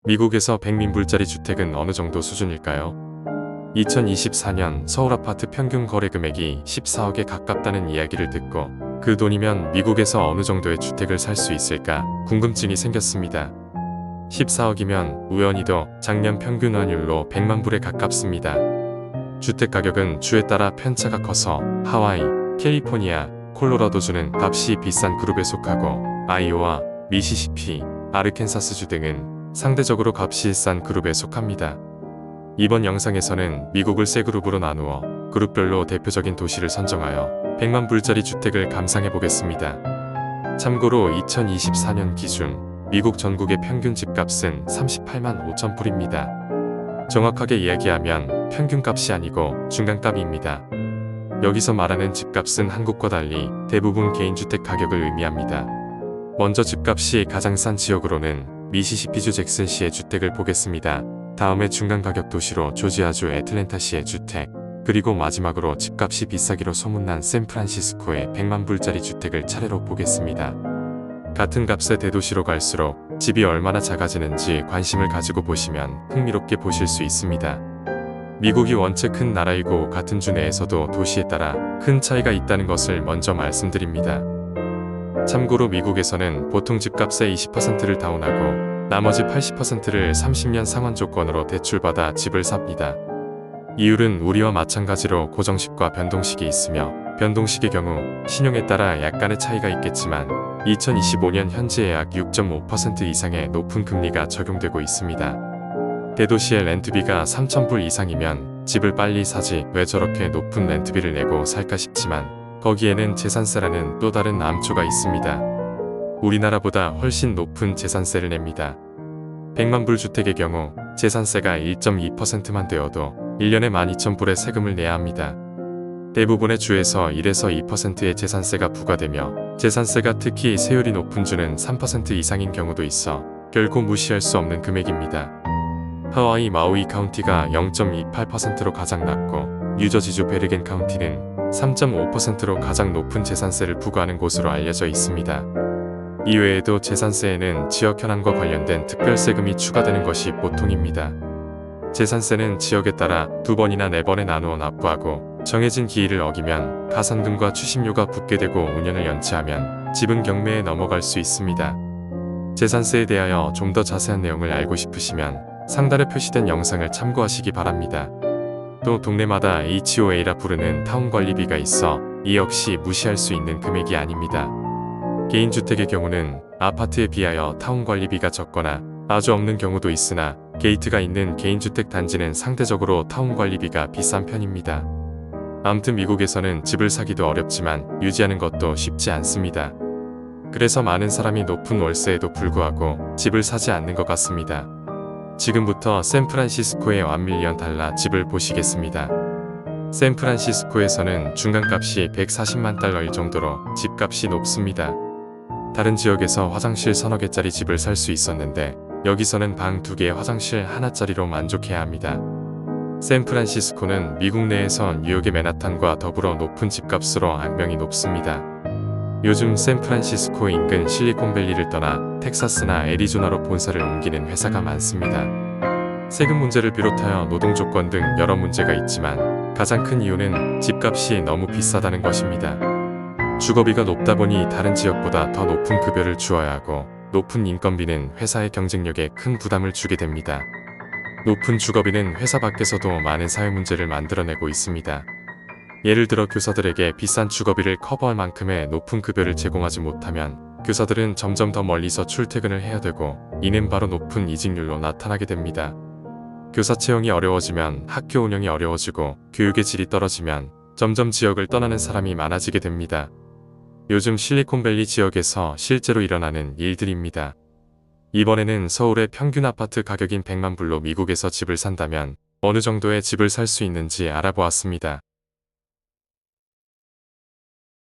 미국에서 100민불짜리 주택은 어느 정도 수준일까요? 2024년 서울 아파트 평균 거래 금액이 14억에 가깝다는 이야기를 듣고 그 돈이면 미국에서 어느 정도의 주택을 살 수 있을까 궁금증이 생겼습니다. 14억이면 우연히도 작년 평균 환율로 100만 불에 가깝습니다. 주택 가격은 주에 따라 편차가 커서 하와이, 캘리포니아, 콜로라도주는 값이 비싼 그룹에 속하고 아이오와, 미시시피, 아르캔사스주 등은 상대적으로 값이 싼 그룹에 속합니다. 이번 영상에서는 미국을 세 그룹으로 나누어 그룹별로 대표적인 도시를 선정하여 100만 불짜리 주택을 감상해 보겠습니다. 참고로 2024년 기준 미국 전국의 평균 집값은 38만 5천 불입니다. 정확하게 이야기하면 평균값이 아니고 중간값입니다. 여기서 말하는 집값은 한국과 달리 대부분 개인주택 가격을 의미합니다. 먼저 집값이 가장 싼 지역으로는 미시시피주 잭슨시의 주택을 보겠습니다. 다음에 중간 가격 도시로 조지아주 애틀랜타시의 주택, 그리고 마지막으로 집값이 비싸기로 소문난 샌프란시스코의 100만 불짜리 주택을 차례로 보겠습니다. 같은 값의 대도시로 갈수록 집이 얼마나 작아지는지 관심을 가지고 보시면 흥미롭게 보실 수 있습니다. 미국이 원체 큰 나라이고 같은 주 내에서도 도시에 따라 큰 차이가 있다는 것을 먼저 말씀드립니다. 참고로 미국에서는 보통 집값의 20%를 다운하고 나머지 80%를 30년 상환 조건으로 대출받아 집을 삽니다. 이율은 우리와 마찬가지로 고정식과 변동식이 있으며 변동식의 경우 신용에 따라 약간의 차이가 있겠지만 2025년 현재 약 6.5% 이상의 높은 금리가 적용되고 있습니다. 대도시의 렌트비가 3,000불 이상이면 집을 빨리 사지 왜 저렇게 높은 렌트비를 내고 살까 싶지만 거기에는 재산세라는 또 다른 암초가 있습니다. 우리나라보다 훨씬 높은 재산세를 냅니다. 100만 불 주택의 경우 재산세가 1.2%만 되어도 1년에 12,000불의 세금을 내야 합니다. 대부분의 주에서 1에서 2%의 재산세가 부과되며 재산세가 특히 세율이 높은 주는 3% 이상인 경우도 있어 결코 무시할 수 없는 금액입니다. 하와이 마우이 카운티가 0.28%로 가장 낮고 뉴저지주 베르겐 카운티는 3.5%로 가장 높은 재산세를 부과하는 곳으로 알려져 있습니다. 이외에도 재산세에는 지역 현황과 관련된 특별세금이 추가되는 것이 보통입니다. 재산세는 지역에 따라 2번이나 4번에 나누어 납부하고 정해진 기일을 어기면 가산금과 추심료가 붙게 되고 5년을 연체하면 지분 경매에 넘어갈 수 있습니다. 재산세에 대하여 좀 더 자세한 내용을 알고 싶으시면 상단에 표시된 영상을 참고하시기 바랍니다. 또 동네마다 HOA라 부르는 타운관리비가 있어 이 역시 무시할 수 있는 금액이 아닙니다. 개인주택의 경우는 아파트에 비하여 타운관리비가 적거나 아주 없는 경우도 있으나 게이트가 있는 개인주택 단지는 상대적으로 타운관리비가 비싼 편입니다. 아무튼 미국에서는 집을 사기도 어렵지만 유지하는 것도 쉽지 않습니다. 그래서 많은 사람이 높은 월세에도 불구하고 집을 사지 않는 것 같습니다. 지금부터 샌프란시스코의 1밀리언 달러 집을 보시겠습니다. 샌프란시스코에서는 중간값이 140만 달러일 정도로 집값이 높습니다. 다른 지역에서 화장실 서너 개짜리 집을 살 수 있었는데 여기서는 방 2개의 화장실 하나짜리로 만족해야 합니다. 샌프란시스코는 미국 내에서 뉴욕의 맨하탄과 더불어 높은 집값으로 악명이 높습니다. 요즘 샌프란시스코 인근 실리콘밸리를 떠나 텍사스나 애리조나로 본사를 옮기는 회사가 많습니다. 세금 문제를 비롯하여 노동 조건 등 여러 문제가 있지만 가장 큰 이유는 집값이 너무 비싸다는 것입니다. 주거비가 높다 보니 다른 지역보다 더 높은 급여를 주어야 하고 높은 인건비는 회사의 경쟁력에 큰 부담을 주게 됩니다. 높은 주거비는 회사 밖에서도 많은 사회 문제를 만들어내고 있습니다. 예를 들어 교사들에게 비싼 주거비를 커버할 만큼의 높은 급여를 제공하지 못하면 교사들은 점점 더 멀리서 출퇴근을 해야 되고 이는 바로 높은 이직률로 나타나게 됩니다. 교사 채용이 어려워지면 학교 운영이 어려워지고 교육의 질이 떨어지면 점점 지역을 떠나는 사람이 많아지게 됩니다. 요즘 실리콘밸리 지역에서 실제로 일어나는 일들입니다. 이번에는 서울의 평균 아파트 가격인 100만 불로 미국에서 집을 산다면 어느 정도의 집을 살 수 있는지 알아보았습니다.